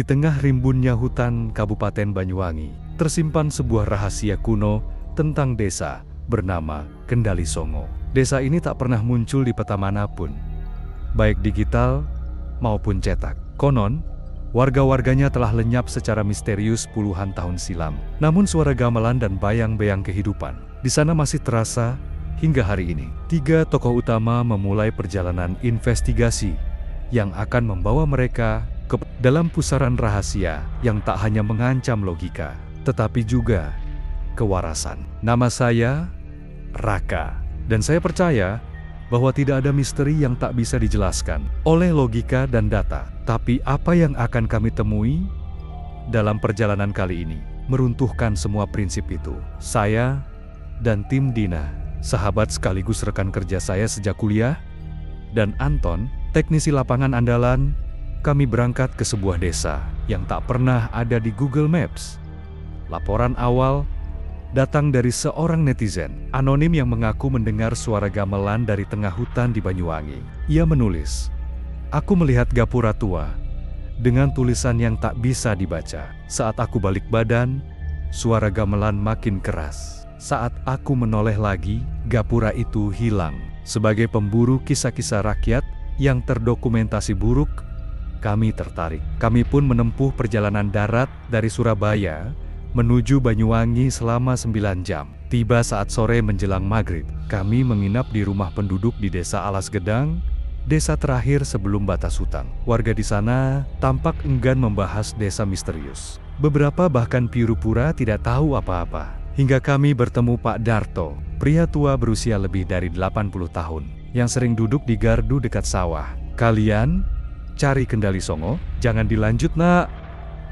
tengah rimbunnya hutan Kabupaten Banyuwangi, tersimpan sebuah rahasia kuno tentang desa bernama Kendali Songo. Desa ini tak pernah muncul di peta manapun, baik digital maupun cetak. Konon, warga-warganya telah lenyap secara misterius puluhan tahun silam. Namun suara gamelan dan bayang-bayang kehidupan di sana masih terasa hingga hari ini. 3 tokoh utama memulai perjalanan investigasi yang akan membawa mereka ke dalam pusaran rahasia yang tak hanya mengancam logika, tetapi juga kewarasan. Nama saya Raka, dan saya percaya bahwa tidak ada misteri yang tak bisa dijelaskan oleh logika dan data. Tapi apa yang akan kami temui dalam perjalanan kali ini meruntuhkan semua prinsip itu. Saya dan tim Dina, sahabat sekaligus rekan kerja saya sejak kuliah, dan Anton, teknisi lapangan andalan, kami berangkat ke sebuah desa yang tak pernah ada di Google Maps. Laporan awal datang dari seorang netizen anonim yang mengaku mendengar suara gamelan dari tengah hutan di Banyuwangi. Ia menulis, "Aku melihat gapura tua dengan tulisan yang tak bisa dibaca. Saat aku balik badan, suara gamelan makin keras. Saat aku menoleh lagi, gapura itu hilang." Sebagai pemburu kisah-kisah rakyat yang terdokumentasi buruk, kami tertarik. Kami pun menempuh perjalanan darat dari Surabaya menuju Banyuwangi selama 9 jam. Tiba saat sore menjelang maghrib, kami menginap di rumah penduduk di Desa Alas Gedang, desa terakhir sebelum batas hutan. Warga di sana tampak enggan membahas desa misterius. Beberapa bahkan pura-pura tidak tahu apa-apa. Hingga kami bertemu Pak Darto, pria tua berusia lebih dari 80 tahun, yang sering duduk di gardu dekat sawah. "Kalian cari Kendali Songo? Jangan dilanjut, Nak,"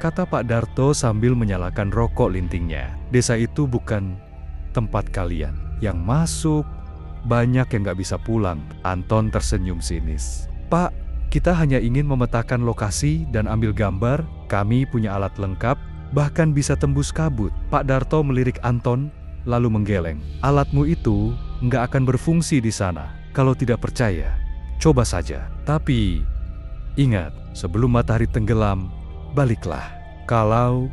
kata Pak Darto sambil menyalakan rokok lintingnya. "Desa itu bukan tempat kalian. Yang masuk banyak yang gak bisa pulang." Anton tersenyum sinis. "Pak, kita hanya ingin memetakan lokasi dan ambil gambar. Kami punya alat lengkap, bahkan bisa tembus kabut." Pak Darto melirik Anton, lalu menggeleng. "Alatmu itu nggak akan berfungsi di sana. Kalau tidak percaya, coba saja. Tapi ingat, sebelum matahari tenggelam, baliklah. Kalau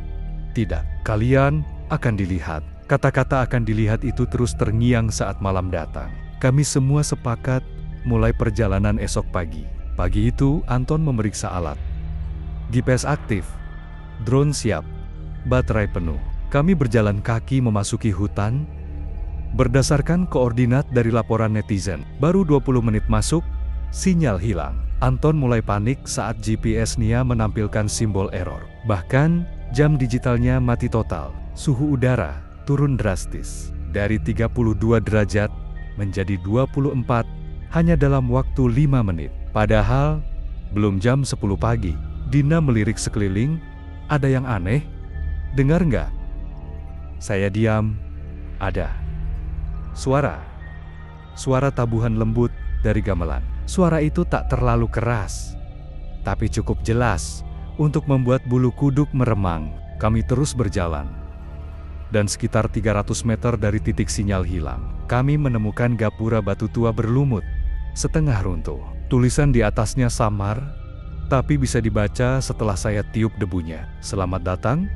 tidak, kalian akan dilihat." Kata-kata "akan dilihat" itu terus terngiang saat malam datang. Kami semua sepakat mulai perjalanan esok pagi. Pagi itu, Anton memeriksa alat. GPS aktif, drone siap, baterai penuh. Kami berjalan kaki memasuki hutan berdasarkan koordinat dari laporan netizen. Baru 20 menit masuk, sinyal hilang. Anton mulai panik saat GPS-nya menampilkan simbol error. Bahkan, jam digitalnya mati total. Suhu udara turun drastis dari 32 derajat menjadi 24 hanya dalam waktu 5 menit. Padahal, belum jam 10 pagi. Dina melirik sekeliling, "Ada yang aneh? Dengar nggak?" Saya diam. Ada suara tabuhan lembut dari gamelan. Suara itu tak terlalu keras, tapi cukup jelas untuk membuat bulu kuduk meremang. Kami terus berjalan, dan sekitar 300 meter dari titik sinyal hilang, kami menemukan gapura batu tua berlumut, setengah runtuh. Tulisan di atasnya samar, tapi bisa dibaca setelah saya tiup debunya. "Selamat datang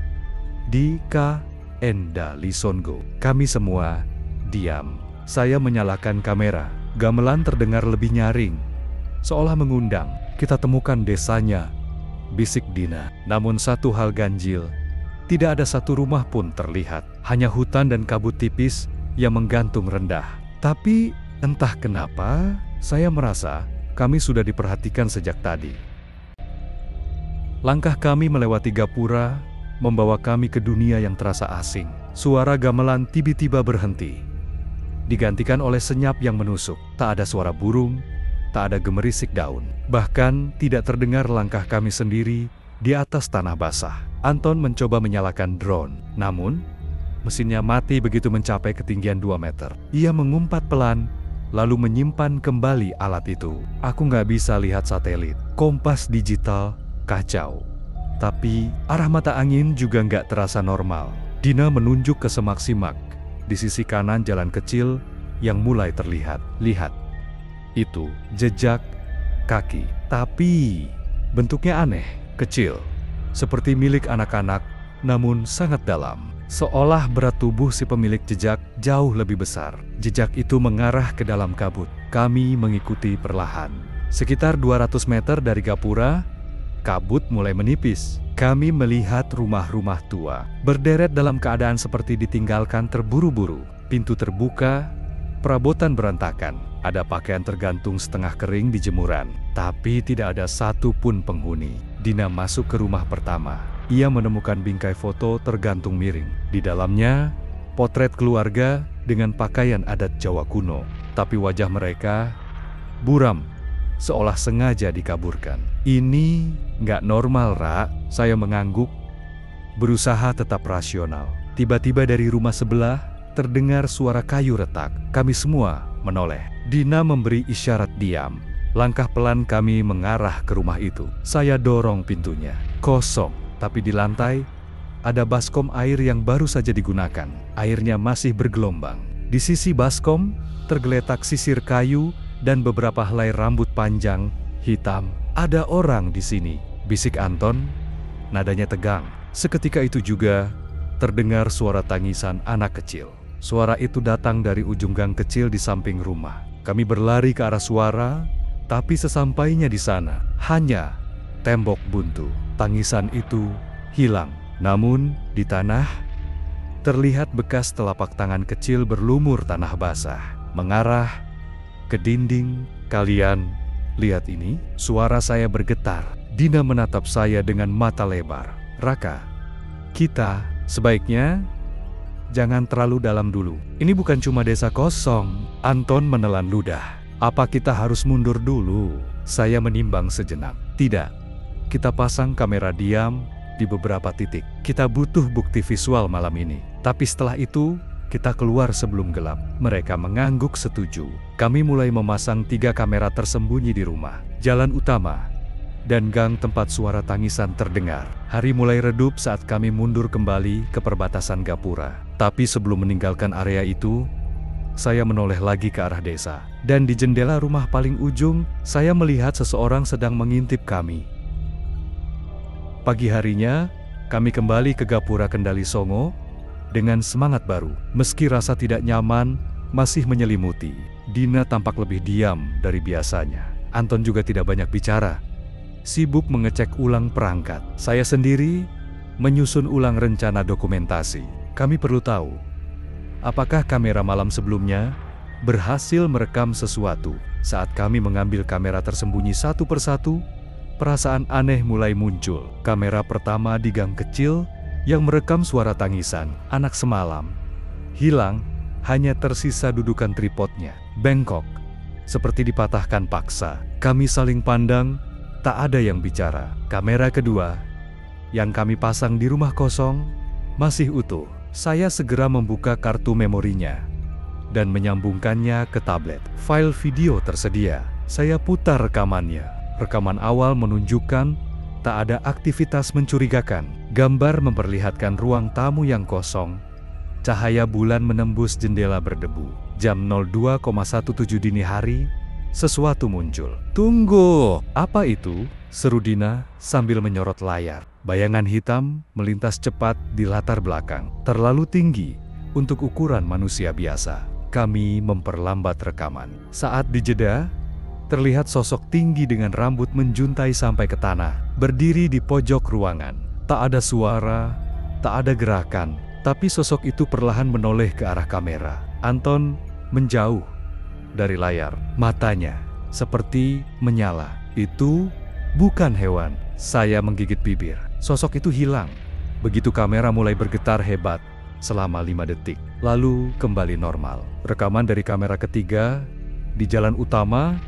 di Kendali Songo." Kami semua diam. Saya menyalakan kamera. Gamelan terdengar lebih nyaring, seolah mengundang. "Kita temukan desanya," bisik Dina. Namun satu hal ganjil, tidak ada satu rumah pun terlihat. Hanya hutan dan kabut tipis yang menggantung rendah. Tapi entah kenapa, saya merasa kami sudah diperhatikan sejak tadi. Langkah kami melewati gapura membawa kami ke dunia yang terasa asing. Suara gamelan tiba-tiba berhenti, digantikan oleh senyap yang menusuk. Tak ada suara burung, tak ada gemerisik daun. Bahkan tidak terdengar langkah kami sendiri di atas tanah basah. Anton mencoba menyalakan drone, namun mesinnya mati begitu mencapai ketinggian 2 meter. Ia mengumpat pelan, lalu menyimpan kembali alat itu. Aku nggak bisa lihat satelit, kompas digital kacau. Tapi arah mata angin juga nggak terasa normal. Dina menunjuk ke semak-simak di sisi kanan jalan kecil yang mulai terlihat. "Lihat, itu jejak kaki. Tapi bentuknya aneh, kecil, seperti milik anak-anak, namun sangat dalam. Seolah berat tubuh si pemilik jejak jauh lebih besar. Jejak itu mengarah ke dalam kabut. Kami mengikuti perlahan. Sekitar 200 meter dari gapura, kabut mulai menipis. Kami melihat rumah-rumah tua, berderet dalam keadaan seperti ditinggalkan terburu-buru. Pintu terbuka, perabotan berantakan. Ada pakaian tergantung setengah kering di jemuran, tapi tidak ada satu pun penghuni. Dina masuk ke rumah pertama. Ia menemukan bingkai foto tergantung miring. Di dalamnya, potret keluarga dengan pakaian adat Jawa kuno. Tapi wajah mereka buram, seolah sengaja dikaburkan. Ini nggak normal, Ra. Saya mengangguk, berusaha tetap rasional. Tiba-tiba dari rumah sebelah, terdengar suara kayu retak. Kami semua menoleh. Dina memberi isyarat diam. Langkah pelan kami mengarah ke rumah itu. Saya dorong pintunya. Kosong, tapi di lantai ada baskom air yang baru saja digunakan. Airnya masih bergelombang. Di sisi baskom tergeletak sisir kayu dan beberapa helai rambut panjang hitam. Ada orang di sini, bisik Anton. Nadanya tegang. Seketika itu juga terdengar suara tangisan anak kecil. Suara itu datang dari ujung gang kecil di samping rumah. Kami berlari ke arah suara, tapi sesampainya di sana hanya tembok buntu. Tangisan itu hilang. Namun di tanah terlihat bekas telapak tangan kecil berlumur tanah basah mengarah ke dinding. Kalian lihat ini? Suara saya bergetar. Dina menatap saya dengan mata lebar. Raka, kita sebaiknya jangan terlalu dalam dulu. Ini bukan cuma desa kosong. Anton menelan ludah. Apa kita harus mundur dulu? Saya menimbang sejenak. Tidak. Kita pasang kamera diam di beberapa titik. Kita butuh bukti visual malam ini. Tapi setelah itu, kita keluar sebelum gelap. Mereka mengangguk setuju. Kami mulai memasang 3 kamera tersembunyi di rumah, jalan utama, dan gang tempat suara tangisan terdengar. Hari mulai redup saat kami mundur kembali ke perbatasan gapura. Tapi sebelum meninggalkan area itu, saya menoleh lagi ke arah desa. Dan di jendela rumah paling ujung, saya melihat seseorang sedang mengintip kami. Pagi harinya, kami kembali ke gapura Kendali Songo dengan semangat baru. Meski rasa tidak nyaman masih menyelimuti, Dina tampak lebih diam dari biasanya. Anton juga tidak banyak bicara, sibuk mengecek ulang perangkat. Saya sendiri menyusun ulang rencana dokumentasi. Kami perlu tahu, apakah kamera malam sebelumnya berhasil merekam sesuatu. Saat kami mengambil kamera tersembunyi satu persatu, perasaan aneh mulai muncul. Kamera pertama di gang kecil yang merekam suara tangisan anak semalam hilang, hanya tersisa dudukan tripodnya, bengkok, seperti dipatahkan paksa. Kami saling pandang, tak ada yang bicara. Kamera kedua, yang kami pasang di rumah kosong, masih utuh. Saya segera membuka kartu memorinya dan menyambungkannya ke tablet. File video tersedia. Saya putar rekamannya. Rekaman awal menunjukkan tak ada aktivitas mencurigakan. Gambar memperlihatkan ruang tamu yang kosong. Cahaya bulan menembus jendela berdebu. Jam 02.17 dini hari, sesuatu muncul. "Tunggu, apa itu?" seru Dina sambil menyorot layar. Bayangan hitam melintas cepat di latar belakang. Terlalu tinggi untuk ukuran manusia biasa. Kami memperlambat rekaman. Saat dijeda, terlihat sosok tinggi dengan rambut menjuntai sampai ke tanah, berdiri di pojok ruangan. Tak ada suara, tak ada gerakan, tapi sosok itu perlahan menoleh ke arah kamera. Anton menjauh dari layar, matanya seperti menyala. Itu bukan hewan. Saya menggigit bibir. Sosok itu hilang. Begitu kamera mulai bergetar hebat selama 5 detik, lalu kembali normal. Rekaman dari kamera ketiga di jalan utama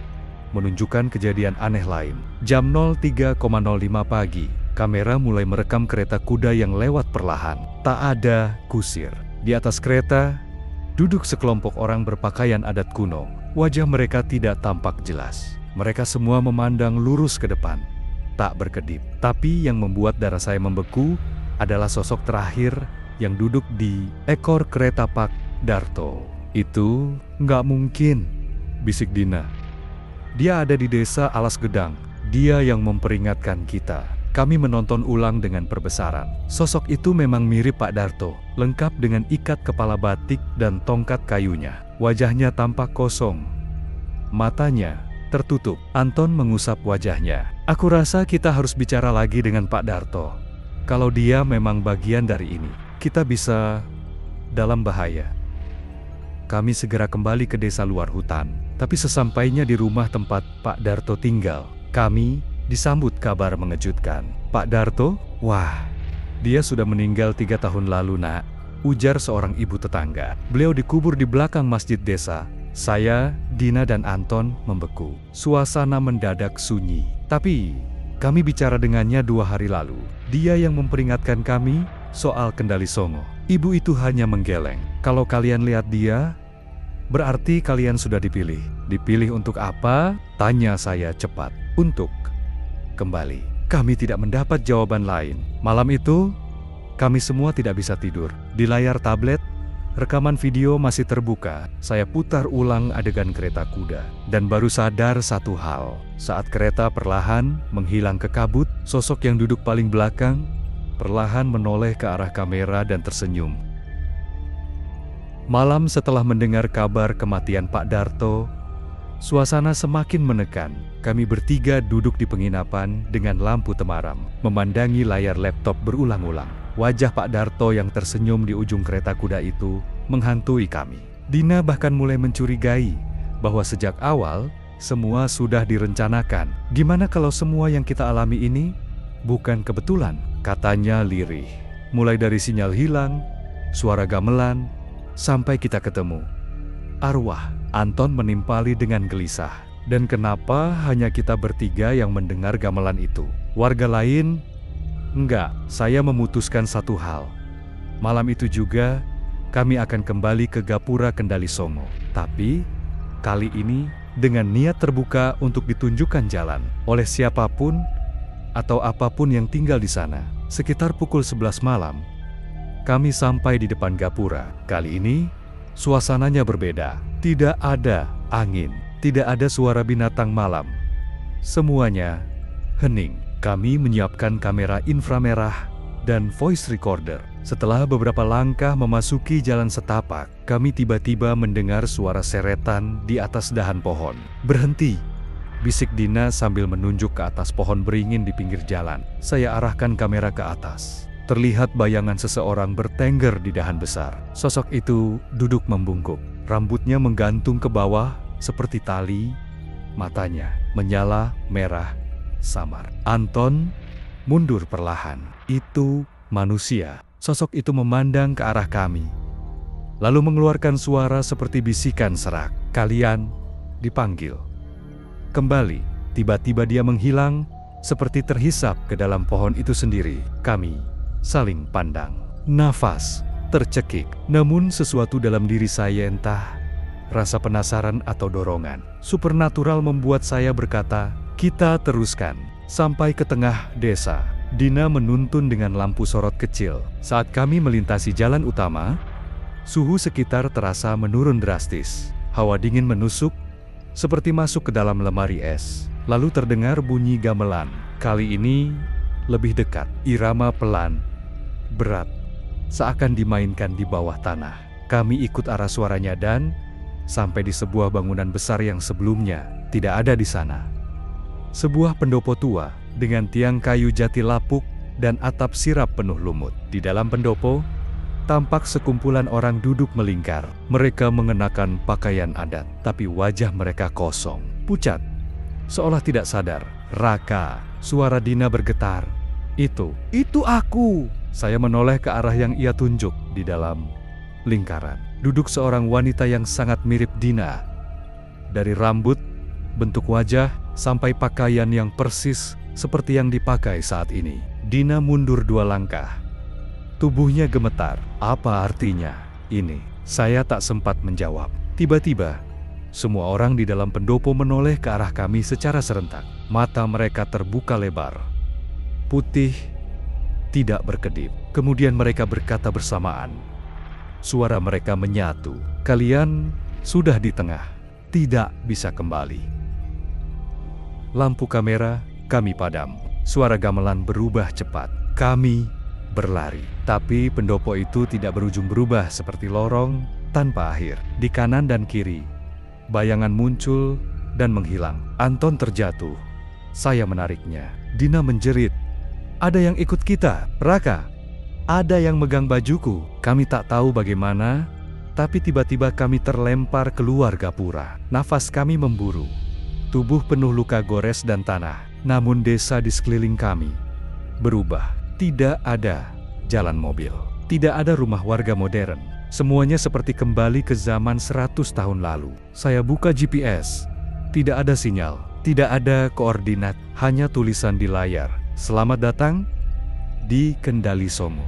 menunjukkan kejadian aneh lain. Jam 03.05 pagi, kamera mulai merekam kereta kuda yang lewat perlahan. Tak ada kusir. Di atas kereta, duduk sekelompok orang berpakaian adat kuno. Wajah mereka tidak tampak jelas. Mereka semua memandang lurus ke depan, tak berkedip. Tapi yang membuat darah saya membeku adalah sosok terakhir yang duduk di ekor kereta Pak Darto. "Itu nggak mungkin," bisik Dina. "Dia ada di desa Alas Gedang. Dia yang memperingatkan kita." Kami menonton ulang dengan perbesaran. Sosok itu memang mirip Pak Darto, lengkap dengan ikat kepala batik dan tongkat kayunya. Wajahnya tampak kosong. Matanya tertutup. Anton mengusap wajahnya. Aku rasa kita harus bicara lagi dengan Pak Darto. Kalau dia memang bagian dari ini, kita bisa dalam bahaya. Kami segera kembali ke desa luar hutan. Tapi sesampainya di rumah tempat Pak Darto tinggal, kami disambut kabar mengejutkan. Pak Darto? Wah, dia sudah meninggal 3 tahun lalu, Nak, ujar seorang ibu tetangga. Beliau dikubur di belakang masjid desa. Saya, Dina dan Anton membeku. Suasana mendadak sunyi. Tapi, kami bicara dengannya 2 hari lalu. Dia yang memperingatkan kami soal Kendali Songo. Ibu itu hanya menggeleng. Kalau kalian lihat dia, berarti kalian sudah dipilih. Dipilih untuk apa? Tanya saya cepat. Untuk kembali. Kami tidak mendapat jawaban lain. Malam itu, kami semua tidak bisa tidur. Di layar tablet, rekaman video masih terbuka. Saya putar ulang adegan kereta kuda. Dan baru sadar satu hal. Saat kereta perlahan menghilang ke kabut, sosok yang duduk paling belakang perlahan menoleh ke arah kamera dan tersenyum. Malam setelah mendengar kabar kematian Pak Darto, suasana semakin menekan. Kami bertiga duduk di penginapan dengan lampu temaram, memandangi layar laptop berulang-ulang. Wajah Pak Darto yang tersenyum di ujung kereta kuda itu menghantui kami. Dina bahkan mulai mencurigai bahwa sejak awal semua sudah direncanakan. Gimana kalau semua yang kita alami ini bukan kebetulan? Katanya lirih. Mulai dari sinyal hilang, suara gamelan, sampai kita ketemu. Arwah, Anton menimpali dengan gelisah. Dan kenapa hanya kita bertiga yang mendengar gamelan itu? Warga lain? Enggak, saya memutuskan satu hal. Malam itu juga, kami akan kembali ke Gapura Kendali Songo. Tapi, kali ini dengan niat terbuka untuk ditunjukkan jalan oleh siapapun atau apapun yang tinggal di sana. Sekitar pukul 11 malam, kami sampai di depan Gapura. Kali ini, suasananya berbeda. Tidak ada angin, tidak ada suara binatang malam. Semuanya hening. Kami menyiapkan kamera inframerah dan voice recorder. Setelah beberapa langkah memasuki jalan setapak, kami tiba-tiba mendengar suara seretan di atas dahan pohon. Berhenti, bisik Dina sambil menunjuk ke atas pohon beringin di pinggir jalan. Saya arahkan kamera ke atas. Terlihat bayangan seseorang bertengger di dahan besar. Sosok itu duduk membungkuk. Rambutnya menggantung ke bawah seperti tali. Matanya menyala merah samar. Anton mundur perlahan. Itu manusia. Sosok itu memandang ke arah kami, lalu mengeluarkan suara seperti bisikan serak. Kalian dipanggil. Kembali. Tiba-tiba dia menghilang, seperti terhisap ke dalam pohon itu sendiri. Kami saling pandang. Nafas tercekik. Namun sesuatu dalam diri saya, entah rasa penasaran atau dorongan supernatural, membuat saya berkata, kita teruskan. Sampai ke tengah desa, Dina menuntun dengan lampu sorot kecil. Saat kami melintasi jalan utama, suhu sekitar terasa menurun drastis. Hawa dingin menusuk, seperti masuk ke dalam lemari es. Lalu terdengar bunyi gamelan. Kali ini lebih dekat. Irama pelan, berat, seakan dimainkan di bawah tanah. Kami ikut arah suaranya dan sampai di sebuah bangunan besar yang sebelumnya tidak ada di sana. Sebuah pendopo tua dengan tiang kayu jati lapuk dan atap sirap penuh lumut. Di dalam pendopo, tampak sekumpulan orang duduk melingkar. Mereka mengenakan pakaian adat, tapi wajah mereka kosong, pucat, seolah tidak sadar. Raka, suara Dina bergetar. Itu aku. Saya menoleh ke arah yang ia tunjuk. Di dalam lingkaran duduk seorang wanita yang sangat mirip Dina. Dari rambut, bentuk wajah, sampai pakaian yang persis seperti yang dipakai saat ini. Dina mundur 2 langkah. Tubuhnya gemetar. Apa artinya ini? Saya tak sempat menjawab. Tiba-tiba, semua orang di dalam pendopo menoleh ke arah kami secara serentak. Mata mereka terbuka lebar, putih, tidak berkedip. Kemudian mereka berkata bersamaan. Suara mereka menyatu. Kalian sudah di tengah, tidak bisa kembali. Lampu kamera kami padam. Suara gamelan berubah cepat. Kami berlari. Tapi pendopo itu tidak berujung berubah seperti lorong tanpa akhir. Di kanan dan kiri, bayangan muncul dan menghilang. Anton terjatuh. Saya menariknya. Dina menjerit. Ada yang ikut kita, Raka. Ada yang megang bajuku. Kami tak tahu bagaimana, tapi tiba-tiba kami terlempar keluar gapura. Nafas kami memburu. Tubuh penuh luka gores dan tanah. Namun desa di sekeliling kami berubah. Tidak ada jalan mobil. Tidak ada rumah warga modern. Semuanya seperti kembali ke zaman 100 tahun lalu. Saya buka GPS. Tidak ada sinyal. Tidak ada koordinat. Hanya tulisan di layar. Selamat datang di Kendali Songo.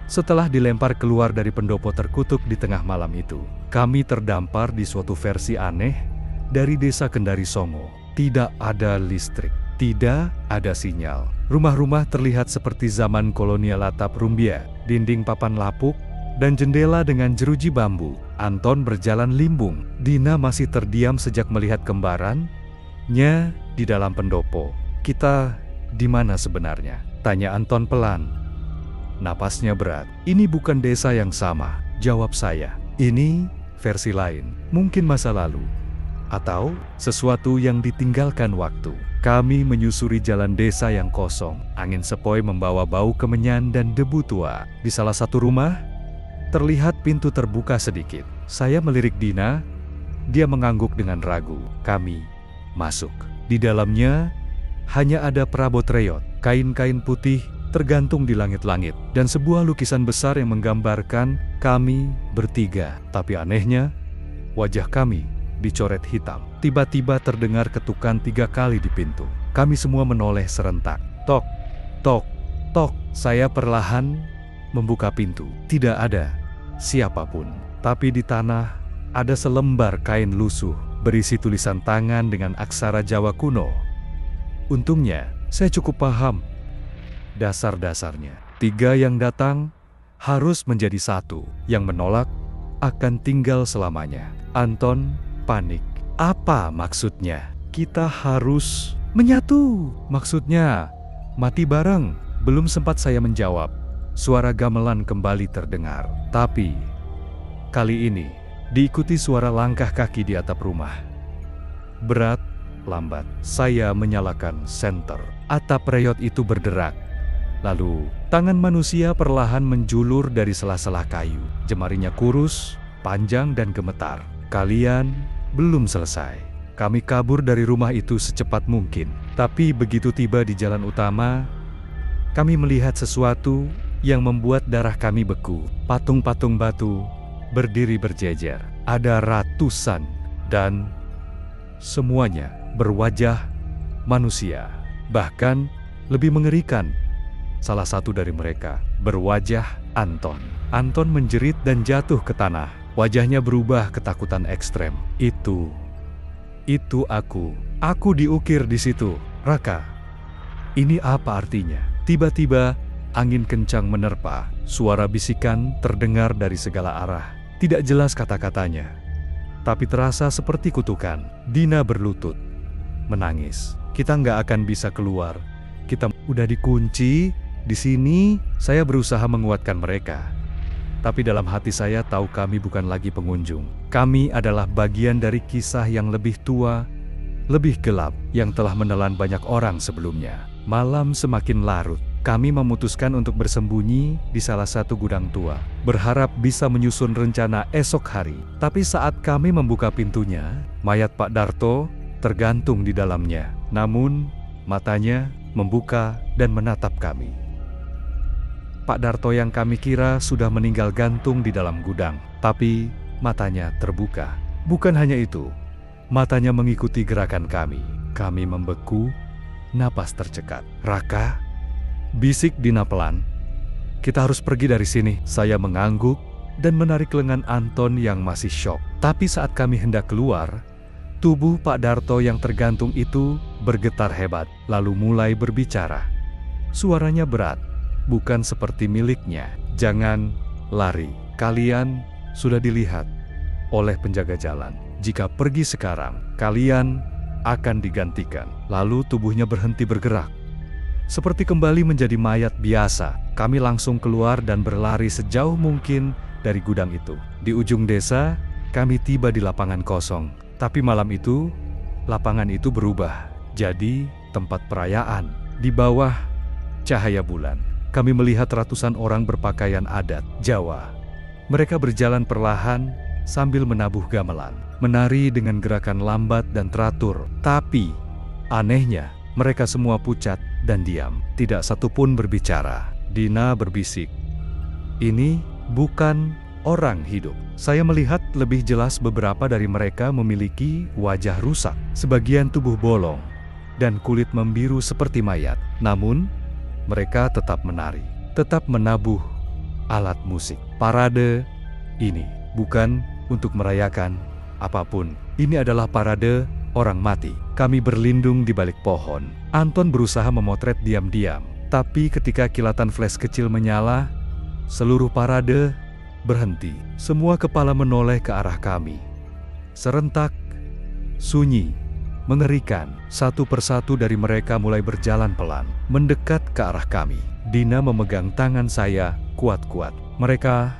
Setelah dilempar keluar dari pendopo terkutuk di tengah malam itu, kami terdampar di suatu versi aneh dari desa Kendari Songo. Tidak ada listrik, tidak ada sinyal. Rumah-rumah terlihat seperti zaman kolonial, atap rumbia, dinding papan lapuk, dan jendela dengan jeruji bambu. Anton berjalan limbung. Dina masih terdiam sejak melihat kembarannya di dalam pendopo. Kita di mana sebenarnya? Tanya Anton pelan. Napasnya berat. Ini bukan desa yang sama, jawab saya. Ini versi lain, mungkin masa lalu. Atau sesuatu yang ditinggalkan waktu. Kami menyusuri jalan desa yang kosong. Angin sepoi membawa bau kemenyan dan debu tua. Di salah satu rumah, terlihat pintu terbuka sedikit. Saya melirik Dina. Dia mengangguk dengan ragu. Kami masuk. Di dalamnya hanya ada perabot reot, kain-kain putih tergantung di langit-langit, dan sebuah lukisan besar yang menggambarkan kami bertiga. Tapi anehnya, wajah kami dicoret hitam. Tiba-tiba terdengar ketukan 3 kali di pintu. Kami semua menoleh serentak. Tok, tok, tok. Saya perlahan membuka pintu. Tidak ada siapapun. Tapi di tanah ada selembar kain lusuh berisi tulisan tangan dengan aksara Jawa kuno. Untungnya, saya cukup paham dasar-dasarnya. 3 yang datang harus menjadi 1. Yang menolak akan tinggal selamanya. Anton panik. Apa maksudnya? Kita harus menyatu. Maksudnya mati bareng. Belum sempat saya menjawab, suara gamelan kembali terdengar. Tapi kali ini diikuti suara langkah kaki di atap rumah. Berat, lambat. Saya menyalakan senter. Atap reot itu berderak. Lalu tangan manusia perlahan menjulur dari sela-sela kayu. Jemarinya kurus, panjang dan gemetar. Kalian belum selesai. Kami kabur dari rumah itu secepat mungkin. Tapi begitu tiba di jalan utama, kami melihat sesuatu yang membuat darah kami beku. Patung-patung batu berdiri berjejer. Ada ratusan dan semuanya berwajah manusia. Bahkan lebih mengerikan, salah satu dari mereka berwajah Anton. Anton menjerit dan jatuh ke tanah. Wajahnya berubah ketakutan ekstrem. Itu aku. Aku diukir di situ, Raka. Ini apa artinya? Tiba-tiba angin kencang menerpa. Suara bisikan terdengar dari segala arah. Tidak jelas kata-katanya, tapi terasa seperti kutukan. Dina berlutut, menangis. Kita nggak akan bisa keluar. Kita udah dikunci di sini. Saya berusaha menguatkan mereka. Tapi dalam hati saya tahu kami bukan lagi pengunjung. Kami adalah bagian dari kisah yang lebih tua, lebih gelap, yang telah menelan banyak orang sebelumnya. Malam semakin larut. Kami memutuskan untuk bersembunyi di salah satu gudang tua, berharap bisa menyusun rencana esok hari. Tapi saat kami membuka pintunya, mayat Pak Darto tergantung di dalamnya. Namun, matanya membuka dan menatap kami. Pak Darto yang kami kira sudah meninggal gantung di dalam gudang, tapi matanya terbuka. Bukan hanya itu, matanya mengikuti gerakan kami. Kami membeku, napas tercekat. Raka, bisik Dina pelan. Kita harus pergi dari sini. Saya mengangguk dan menarik lengan Anton yang masih syok. Tapi saat kami hendak keluar, tubuh Pak Darto yang tergantung itu bergetar hebat, lalu mulai berbicara. Suaranya berat, bukan seperti miliknya. Jangan lari. Kalian sudah dilihat oleh penjaga jalan. Jika pergi sekarang, kalian akan digantikan. Lalu tubuhnya berhenti bergerak. Seperti kembali menjadi mayat biasa, kami langsung keluar dan berlari sejauh mungkin dari gudang itu. Di ujung desa, kami tiba di lapangan kosong. Tapi malam itu, lapangan itu berubah jadi tempat perayaan. Di bawah cahaya bulan, kami melihat ratusan orang berpakaian adat Jawa. Mereka berjalan perlahan sambil menabuh gamelan, menari dengan gerakan lambat dan teratur. Tapi, anehnya, mereka semua pucat dan diam. Tidak satu pun berbicara. Dina berbisik, "Ini bukan orang hidup." Saya melihat lebih jelas beberapa dari mereka memiliki wajah rusak, sebagian tubuh bolong, dan kulit membiru seperti mayat. Namun, mereka tetap menari, tetap menabuh alat musik. Parade ini bukan untuk merayakan apapun. Ini adalah parade orang mati. Kami berlindung di balik pohon. Anton berusaha memotret diam-diam, tapi ketika kilatan flash kecil menyala, seluruh parade berhenti. Semua kepala menoleh ke arah kami. Serentak, sunyi, mengerikan. Satu persatu dari mereka mulai berjalan pelan, mendekat ke arah kami. Dina memegang tangan saya kuat-kuat. "Mereka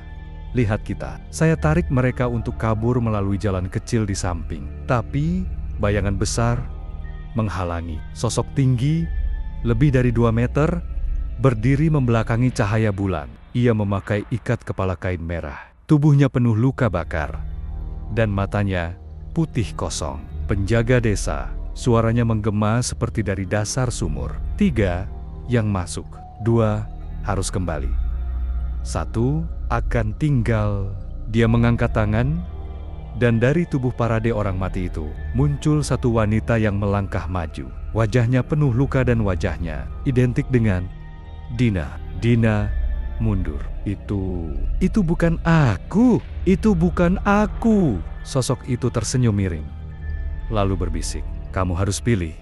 lihat kita." Saya tarik mereka untuk kabur melalui jalan kecil di samping. Tapi bayangan besar menghalangi. Sosok tinggi, lebih dari 2 meter, berdiri membelakangi cahaya bulan. Ia memakai ikat kepala kain merah. Tubuhnya penuh luka bakar, dan matanya putih kosong. Penjaga desa, suaranya menggema seperti dari dasar sumur. 3 yang masuk, 2 harus kembali. 1 akan tinggal. Dia mengangkat tangan, dan dari tubuh parade orang mati itu muncul satu wanita yang melangkah maju. Wajahnya penuh luka dan wajahnya identik dengan Dina. Dina mundur. Itu bukan aku. Itu bukan aku. Sosok itu tersenyum miring, lalu berbisik, "Kamu harus pilih.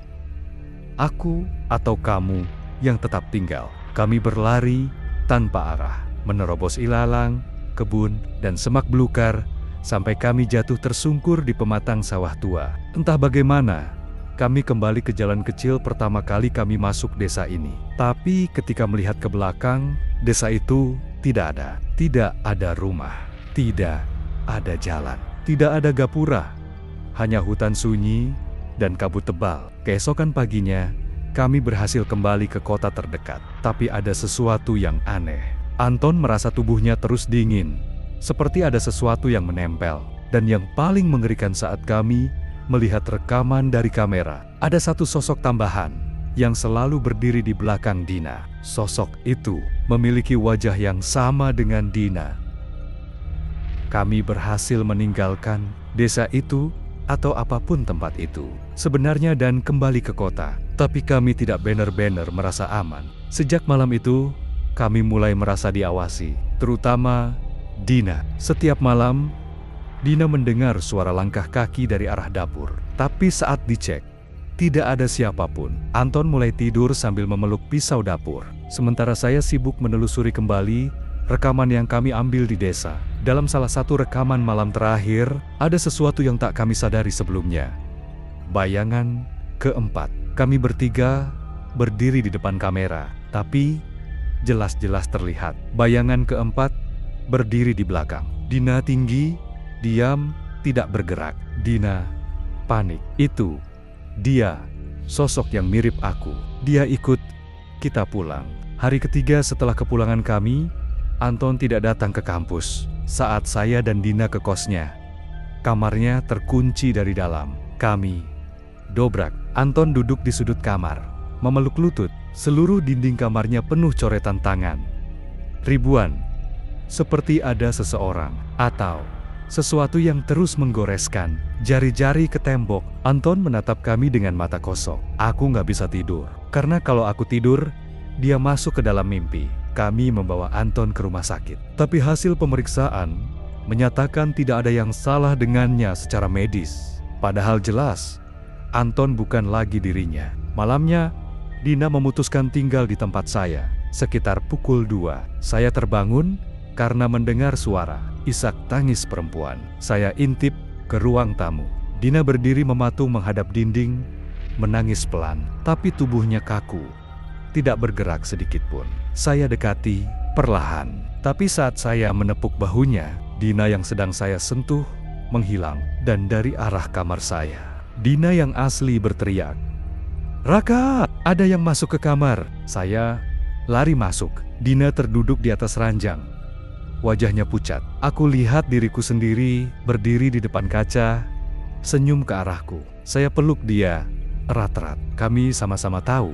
Aku atau kamu yang tetap tinggal." Kami berlari tanpa arah, menerobos ilalang, kebun, dan semak belukar, sampai kami jatuh tersungkur di pematang sawah tua. Entah bagaimana, kami kembali ke jalan kecil pertama kali kami masuk desa ini. Tapi ketika melihat ke belakang, desa itu tidak ada. Tidak ada rumah, tidak ada jalan, tidak ada gapura, hanya hutan sunyi dan kabut tebal. Keesokan paginya, kami berhasil kembali ke kota terdekat. Tapi ada sesuatu yang aneh. Anton merasa tubuhnya terus dingin, seperti ada sesuatu yang menempel. Dan yang paling mengerikan saat kami melihat rekaman dari kamera, ada satu sosok tambahan yang selalu berdiri di belakang Dina. Sosok itu memiliki wajah yang sama dengan Dina. Kami berhasil meninggalkan desa itu atau apapun tempat itu sebenarnya dan kembali ke kota. Tapi kami tidak benar-benar merasa aman. Sejak malam itu, kami mulai merasa diawasi, terutama Dina. Setiap malam, Dina mendengar suara langkah kaki dari arah dapur. Tapi saat dicek, tidak ada siapapun. Anton mulai tidur sambil memeluk pisau dapur. Sementara saya sibuk menelusuri kembali rekaman yang kami ambil di desa. Dalam salah satu rekaman malam terakhir, ada sesuatu yang tak kami sadari sebelumnya. Bayangan keempat. Kami bertiga berdiri di depan kamera, tapi jelas-jelas terlihat bayangan keempat berdiri di belakang. Dina tinggi, diam, tidak bergerak. Dina panik. Itu dia, sosok yang mirip aku. Dia ikut kita pulang. Hari ketiga setelah kepulangan kami, Anton tidak datang ke kampus. Saat saya dan Dina ke kosnya, kamarnya terkunci dari dalam. Kami dobrak. Anton duduk di sudut kamar, memeluk lutut. Seluruh dinding kamarnya penuh coretan tangan. Ribuan. Seperti ada seseorang atau sesuatu yang terus menggoreskan jari-jari ke tembok. Anton menatap kami dengan mata kosong. Aku nggak bisa tidur, karena kalau aku tidur, dia masuk ke dalam mimpi. Kami membawa Anton ke rumah sakit. Tapi hasil pemeriksaan menyatakan tidak ada yang salah dengannya secara medis. Padahal jelas, Anton bukan lagi dirinya. Malamnya, Dina memutuskan tinggal di tempat saya. Sekitar pukul 2, saya terbangun karena mendengar suara isak tangis perempuan. Saya intip ke ruang tamu. Dina berdiri mematung menghadap dinding, menangis pelan, tapi tubuhnya kaku, tidak bergerak sedikit pun. Saya dekati perlahan, tapi saat saya menepuk bahunya, Dina yang sedang saya sentuh menghilang, dan dari arah kamar saya, Dina yang asli berteriak, "Raka, ada yang masuk ke kamar!" Saya lari masuk. Dina terduduk di atas ranjang. Wajahnya pucat. Aku lihat diriku sendiri berdiri di depan kaca, senyum ke arahku. Saya peluk dia erat-erat. Kami sama-sama tahu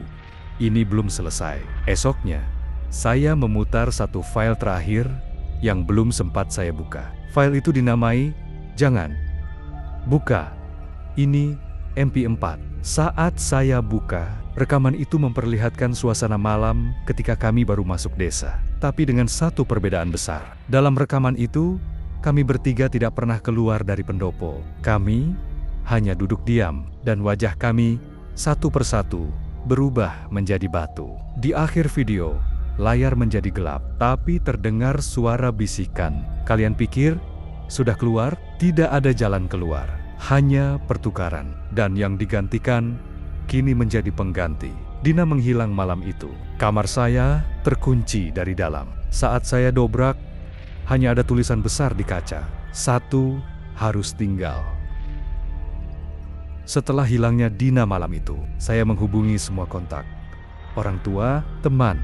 ini belum selesai. Esoknya, saya memutar satu file terakhir yang belum sempat saya buka. File itu dinamai, "Jangan buka. Ini MP4. Saat saya buka, rekaman itu memperlihatkan suasana malam ketika kami baru masuk desa. Tapi dengan satu perbedaan besar. Dalam rekaman itu, kami bertiga tidak pernah keluar dari pendopo. Kami hanya duduk diam, dan wajah kami satu persatu berubah menjadi batu. Di akhir video, layar menjadi gelap, tapi terdengar suara bisikan. "Kalian pikir sudah keluar? Tidak ada jalan keluar. Hanya pertukaran, dan yang digantikan kini menjadi pengganti." Dina menghilang malam itu. Kamar saya terkunci dari dalam. Saat saya dobrak, hanya ada tulisan besar di kaca, "1 harus tinggal." Setelah hilangnya Dina malam itu, saya menghubungi semua kontak, orang tua, teman,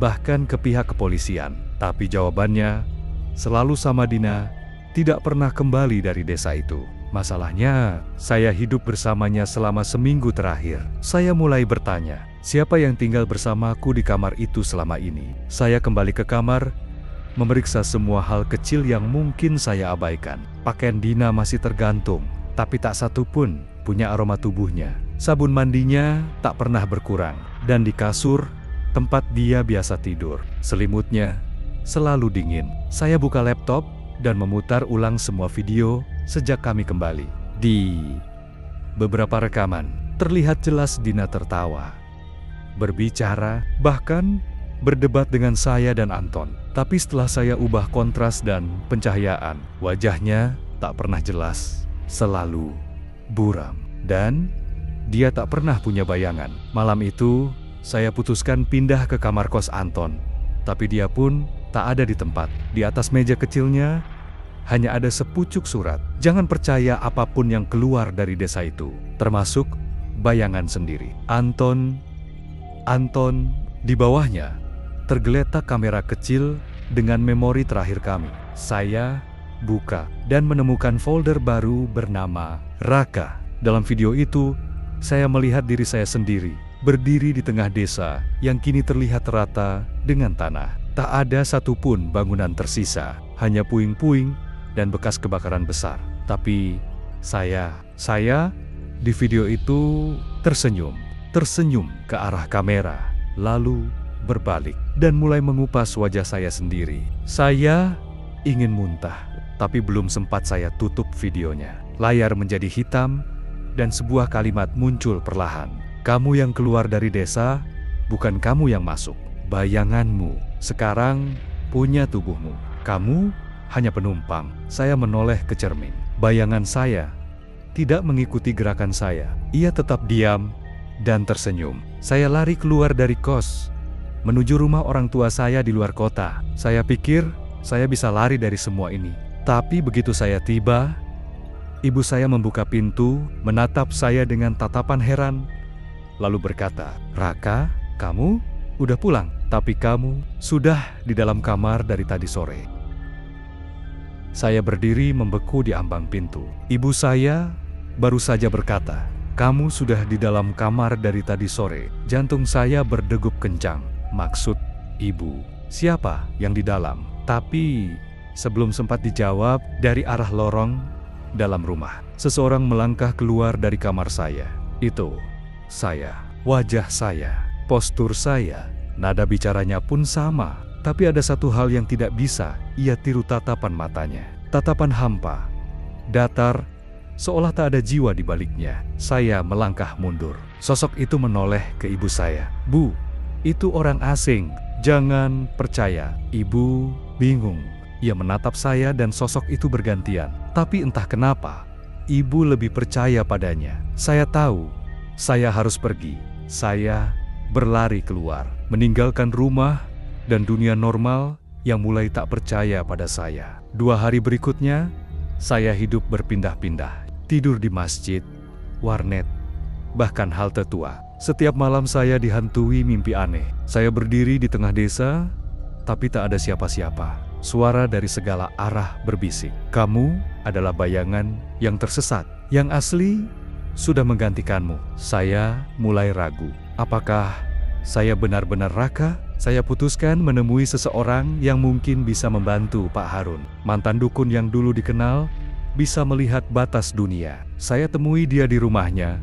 bahkan ke pihak kepolisian. Tapi jawabannya selalu sama, Dina tidak pernah kembali dari desa itu. Masalahnya, saya hidup bersamanya selama seminggu terakhir. Saya mulai bertanya, siapa yang tinggal bersamaku di kamar itu selama ini? Saya kembali ke kamar, memeriksa semua hal kecil yang mungkin saya abaikan. Pakaian Dina masih tergantung, tapi tak satu pun punya aroma tubuhnya. Sabun mandinya tak pernah berkurang. Dan di kasur, tempat dia biasa tidur, selimutnya selalu dingin. Saya buka laptop dan memutar ulang semua video sejak kami kembali. Di beberapa rekaman, terlihat jelas Dina tertawa, berbicara, bahkan berdebat dengan saya dan Anton. Tapi setelah saya ubah kontras dan pencahayaan, wajahnya tak pernah jelas, selalu buram. Dan dia tak pernah punya bayangan. Malam itu, saya putuskan pindah ke kamar kos Anton. Tapi dia pun tak ada di tempat. Di atas meja kecilnya, hanya ada sepucuk surat. Jangan percaya apapun yang keluar dari desa itu, termasuk bayangan sendiri. Anton, di bawahnya tergeletak kamera kecil dengan memori terakhir kami. Saya buka dan menemukan folder baru bernama Raka. Dalam video itu, saya melihat diri saya sendiri, berdiri di tengah desa yang kini terlihat rata dengan tanah. Tak ada satupun bangunan tersisa, hanya puing-puing dan bekas kebakaran besar. Tapi saya di video itu tersenyum ke arah kamera, lalu berbalik dan mulai mengupas wajah saya sendiri. Saya ingin muntah, tapi belum sempat saya tutup videonya. Layar menjadi hitam dan sebuah kalimat muncul perlahan. "Kamu yang keluar dari desa, bukan kamu yang masuk. Bayanganmu sekarang punya tubuhmu. Kamu hanya penumpang." Saya menoleh ke cermin. Bayangan saya tidak mengikuti gerakan saya. Ia tetap diam dan tersenyum. Saya lari keluar dari kos, menuju rumah orang tua saya di luar kota. Saya pikir saya bisa lari dari semua ini. Tapi begitu saya tiba, ibu saya membuka pintu, menatap saya dengan tatapan heran, lalu berkata, "Raka, kamu udah pulang, tapi kamu sudah di dalam kamar dari tadi sore." Saya berdiri membeku di ambang pintu. Ibu saya baru saja berkata, "Kamu sudah di dalam kamar dari tadi sore." Jantung saya berdegup kencang. Maksud ibu, siapa yang di dalam? Tapi sebelum sempat dijawab, dari arah lorong dalam rumah, seseorang melangkah keluar dari kamar saya. Itu saya. Wajah saya, postur saya, nada bicaranya pun sama. Tapi ada satu hal yang tidak bisa ia tiru, tatapan matanya. Tatapan hampa, datar, seolah tak ada jiwa di baliknya. Saya melangkah mundur. Sosok itu menoleh ke ibu saya. "Bu, itu orang asing, jangan percaya." Ibu bingung. Ia menatap saya dan sosok itu bergantian. Tapi entah kenapa, ibu lebih percaya padanya. Saya tahu, Saya harus pergi. Saya berlari keluar, meninggalkan rumah dan dunia normal yang mulai tak percaya pada saya. 2 hari berikutnya, saya hidup berpindah-pindah. Tidur di masjid, warnet, bahkan halte tua. Setiap malam saya dihantui mimpi aneh. Saya berdiri di tengah desa, tapi tak ada siapa-siapa. Suara dari segala arah berbisik, "Kamu adalah bayangan yang tersesat. Yang asli sudah menggantikanmu." Saya mulai ragu. Apakah saya benar-benar Raka? Saya putuskan menemui seseorang yang mungkin bisa membantu Pak Harun. Mantan dukun yang dulu dikenal, bisa melihat batas dunia. Saya temui dia di rumahnya,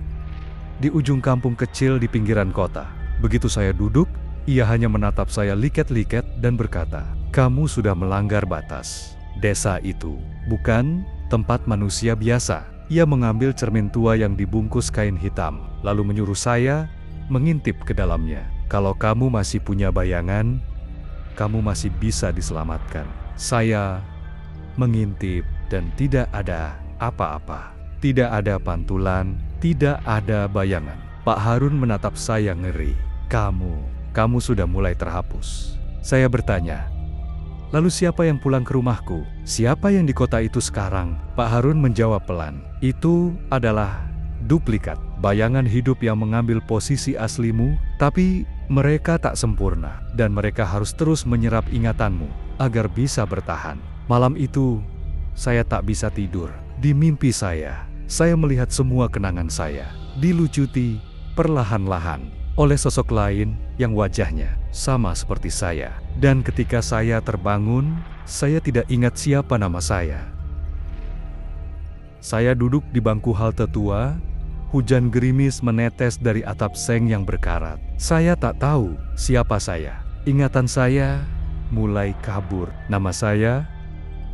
di ujung kampung kecil di pinggiran kota. Begitu saya duduk, ia hanya menatap saya liket-liket dan berkata, "Kamu sudah melanggar batas. Desa itu bukan tempat manusia biasa." Ia mengambil cermin tua yang dibungkus kain hitam, lalu menyuruh saya mengintip ke dalamnya. "Kalau kamu masih punya bayangan, kamu masih bisa diselamatkan." Saya mengintip dan tidak ada apa-apa. Tidak ada pantulan, tidak ada bayangan. Pak Harun menatap saya ngeri. Kamu sudah mulai terhapus." Saya bertanya, "Lalu siapa yang pulang ke rumahku? Siapa yang di kota itu sekarang?" Pak Harun menjawab pelan, "Itu adalah duplikat, bayangan hidup yang mengambil posisi aslimu, tapi mereka tak sempurna, dan mereka harus terus menyerap ingatanmu agar bisa bertahan." Malam itu, saya tak bisa tidur. Di mimpi saya melihat semua kenangan saya dilucuti perlahan-lahan oleh sosok lain yang wajahnya sama seperti saya. Dan ketika saya terbangun, saya tidak ingat siapa nama saya. Saya duduk di bangku halte tua. Hujan gerimis menetes dari atap seng yang berkarat. Saya tak tahu siapa saya. Ingatan saya mulai kabur. Nama saya,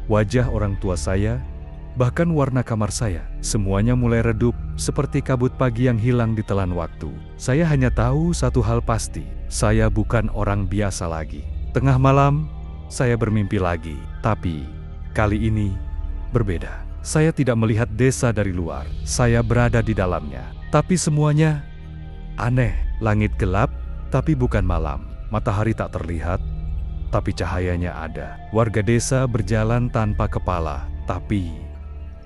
wajah orang tua saya, bahkan warna kamar saya, semuanya mulai redup seperti kabut pagi yang hilang ditelan waktu. Saya hanya tahu satu hal pasti, saya bukan orang biasa lagi. Tengah malam, saya bermimpi lagi, tapi kali ini berbeda. Saya tidak melihat desa dari luar, saya berada di dalamnya. Tapi semuanya aneh, langit gelap, tapi bukan malam. Matahari tak terlihat, tapi cahayanya ada. Warga desa berjalan tanpa kepala, tapi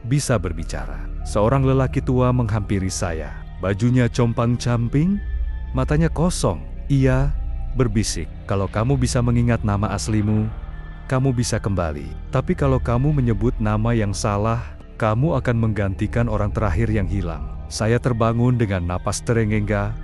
bisa berbicara. Seorang lelaki tua menghampiri saya. Bajunya compang-camping, matanya kosong. Ia berbisik, "Kalau kamu bisa mengingat nama aslimu, kamu bisa kembali. Tapi kalau kamu menyebut nama yang salah, kamu akan menggantikan orang terakhir yang hilang." Saya terbangun dengan napas terengengga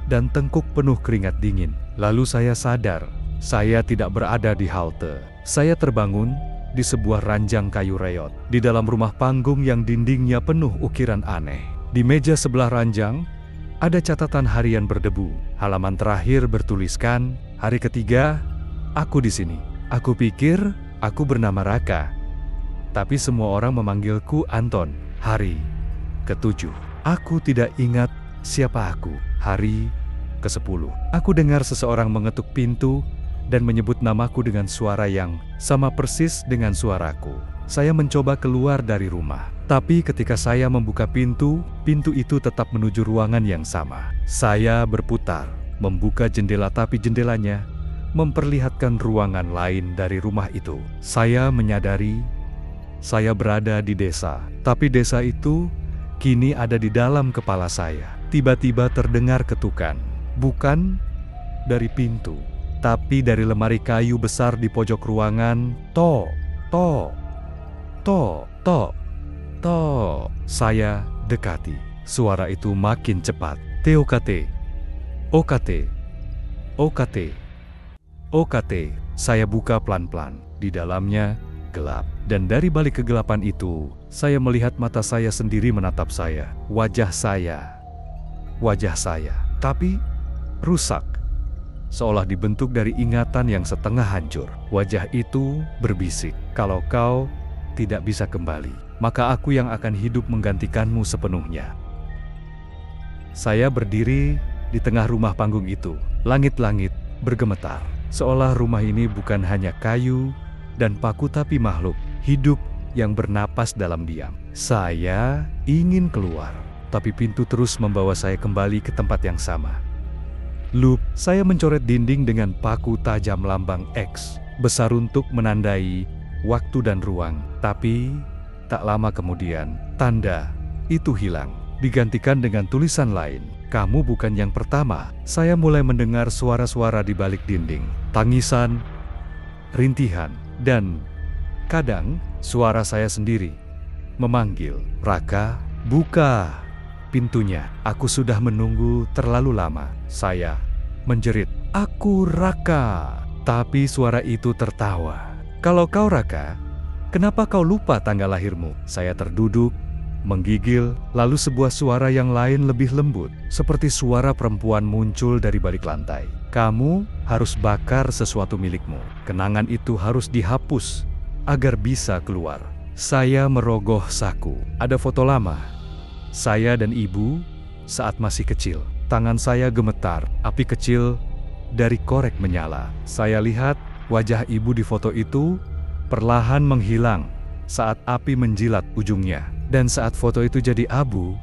dan tengkuk penuh keringat dingin. Lalu saya sadar, saya tidak berada di halte. Saya terbangun di sebuah ranjang kayu reot, di dalam rumah panggung yang dindingnya penuh ukiran aneh. Di meja sebelah ranjang, ada catatan harian berdebu. Halaman terakhir bertuliskan, "Hari ketiga, aku di sini. Aku pikir aku bernama Raka, tapi semua orang memanggilku Anton." Hari ke-7. Aku tidak ingat siapa aku. Hari ke-10. Aku dengar seseorang mengetuk pintu dan menyebut namaku dengan suara yang sama persis dengan suaraku. Saya mencoba keluar dari rumah, tapi ketika saya membuka pintu itu tetap menuju ruangan yang sama. Saya berputar, membuka jendela, tapi jendelanya memperlihatkan ruangan lain dari rumah itu. Saya menyadari saya berada di desa, tapi desa itu kini ada di dalam kepala saya. Tiba-tiba terdengar ketukan, bukan dari pintu, tapi dari lemari kayu besar di pojok ruangan. Tok, tok, tok, tok, tok. Saya dekati. Suara itu makin cepat. TOKT, OKT, OKT, OKT. Saya buka pelan-pelan. Di dalamnya gelap. Dan dari balik kegelapan itu, saya melihat mata saya sendiri menatap saya. Wajah saya, tapi rusak. Seolah dibentuk dari ingatan yang setengah hancur. Wajah itu berbisik, "Kalau kau tidak bisa kembali, maka aku yang akan hidup menggantikanmu sepenuhnya." Saya berdiri di tengah rumah panggung itu. Langit-langit bergemetar. Seolah rumah ini bukan hanya kayu dan paku, tapi makhluk hidup yang bernapas dalam diam. Saya ingin keluar, tapi pintu terus membawa saya kembali ke tempat yang sama. Loop, saya mencoret dinding dengan paku tajam lambang X, besar untuk menandai waktu dan ruang. Tapi, tak lama kemudian, tanda itu hilang, digantikan dengan tulisan lain. Kamu bukan yang pertama. Saya mulai mendengar suara-suara di balik dinding, tangisan, rintihan, dan kadang suara saya sendiri memanggil, "Raka, buka pintunya. Aku sudah menunggu terlalu lama." Saya menjerit, "Aku Raka." Tapi suara itu tertawa. "Kalau kau Raka, kenapa kau lupa tanggal lahirmu?" Saya terduduk, menggigil, lalu sebuah suara yang lain lebih lembut, seperti suara perempuan muncul dari balik lantai. "Kamu harus bakar sesuatu milikmu. Kenangan itu harus dihapus agar bisa keluar." Saya merogoh saku. Ada foto lama. Saya dan ibu saat masih kecil. Tangan saya gemetar, api kecil dari korek menyala. Saya lihat wajah ibu di foto itu perlahan menghilang saat api menjilat ujungnya. Dan saat foto itu jadi abu,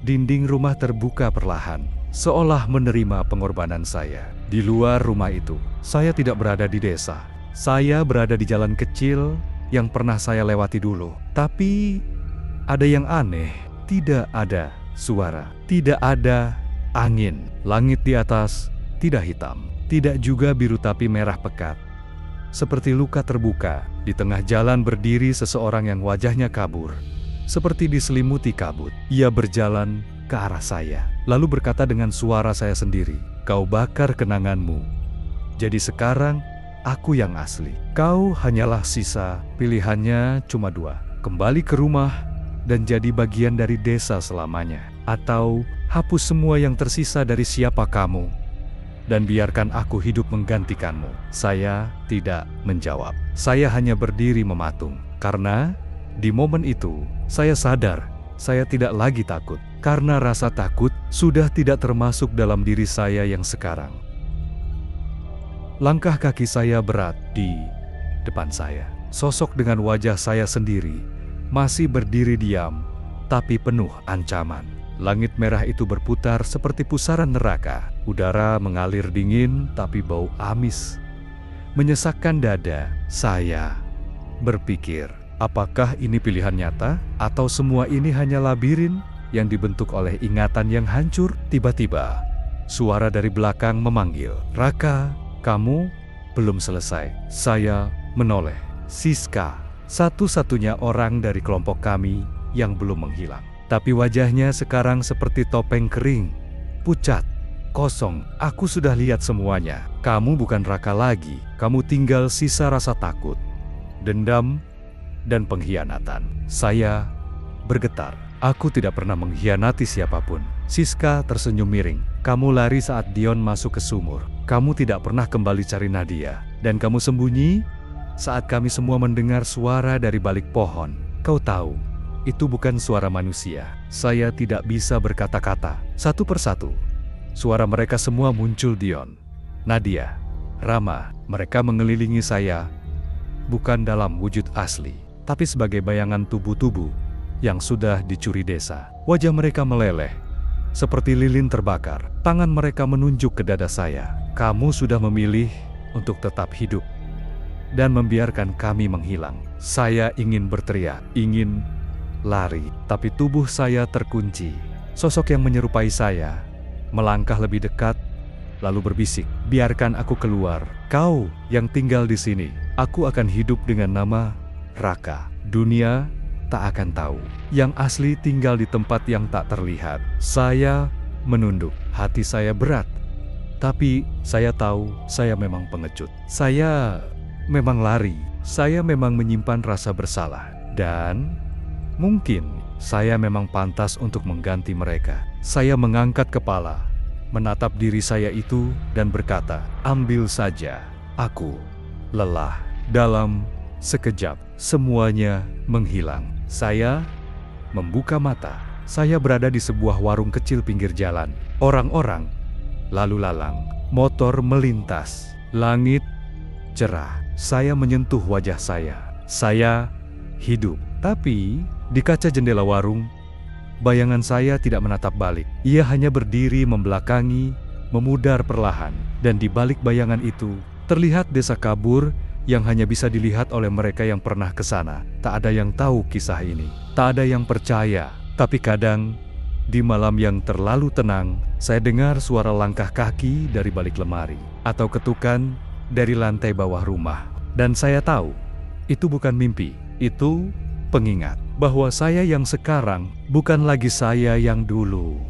dinding rumah terbuka perlahan, seolah menerima pengorbanan saya. Di luar rumah itu, saya tidak berada di desa. Saya berada di jalan kecil yang pernah saya lewati dulu. Tapi, ada yang aneh. Tidak ada suara, tidak ada angin. Langit di atas tidak hitam, tidak juga biru tapi merah pekat. Seperti luka terbuka, di tengah jalan berdiri seseorang yang wajahnya kabur. Seperti diselimuti kabut, ia berjalan ke arah saya, lalu berkata dengan suara saya sendiri, "Kau bakar kenanganmu. Jadi sekarang, aku yang asli. Kau hanyalah sisa, pilihannya cuma dua. Kembali ke rumah dan jadi bagian dari desa selamanya. Atau hapus semua yang tersisa dari siapa kamu, dan biarkan aku hidup menggantikanmu." Saya tidak menjawab. Saya hanya berdiri mematung, karena di momen itu, saya sadar saya tidak lagi takut, karena rasa takut sudah tidak termasuk dalam diri saya yang sekarang. Langkah kaki saya berat di depan saya. Sosok dengan wajah saya sendiri masih berdiri diam, tapi penuh ancaman. Langit merah itu berputar seperti pusaran neraka. Udara mengalir dingin, tapi bau amis menyesakkan dada. Saya berpikir, apakah ini pilihan nyata, atau semua ini hanya labirin yang dibentuk oleh ingatan yang hancur? Tiba-tiba, suara dari belakang memanggil, "Raka, kamu belum selesai." Saya menoleh. Siska, satu-satunya orang dari kelompok kami yang belum menghilang. Tapi wajahnya sekarang seperti topeng kering, pucat, kosong. "Aku sudah lihat semuanya. Kamu bukan Raka lagi. Kamu tinggal sisa rasa takut, dendam, dan pengkhianatan." Saya bergetar. Aku tidak pernah mengkhianati siapapun. Siska tersenyum miring. "Kamu lari saat Dion masuk ke sumur. Kamu tidak pernah kembali cari Nadia. Dan kamu sembunyi saat kami semua mendengar suara dari balik pohon. Kau tahu, itu bukan suara manusia." Saya tidak bisa berkata-kata. Satu persatu, suara mereka semua muncul. Dion, Nadia, Rama. Mereka mengelilingi saya, bukan dalam wujud asli, tapi sebagai bayangan tubuh-tubuh yang sudah dicuri desa. Wajah mereka meleleh, seperti lilin terbakar. Tangan mereka menunjuk ke dada saya. "Kamu sudah memilih untuk tetap hidup dan membiarkan kami menghilang." Saya ingin berteriak, ingin lari, tapi tubuh saya terkunci. Sosok yang menyerupai saya melangkah lebih dekat, lalu berbisik, "Biarkan aku keluar. Kau yang tinggal di sini. Aku akan hidup dengan nama Raka. Dunia tak akan tahu. Yang asli tinggal di tempat yang tak terlihat." Saya menunduk. Hati saya berat. Tapi saya tahu saya memang pengecut. Saya memang lari. Saya memang menyimpan rasa bersalah. Dan mungkin saya memang pantas untuk mengganti mereka. Saya mengangkat kepala, menatap diri saya itu, dan berkata, "Ambil saja. Aku lelah." Dalam sekejap, semuanya menghilang. Saya membuka mata. Saya berada di sebuah warung kecil pinggir jalan. Orang-orang lalu lalang, motor melintas, langit cerah. Saya menyentuh wajah saya. Saya hidup. Tapi di kaca jendela warung, Bayangan saya tidak menatap balik. Ia hanya berdiri membelakangi, memudar perlahan. Dan di balik bayangan itu, terlihat desa kabur yang hanya bisa dilihat oleh mereka yang pernah ke sana. Tak ada yang tahu kisah ini. Tak ada yang percaya. Tapi kadang, di malam yang terlalu tenang, saya dengar suara langkah kaki dari balik lemari. Atau ketukan dari lantai bawah rumah. Dan saya tahu, itu bukan mimpi. Itu pengingat bahwa saya yang sekarang bukan lagi saya yang dulu.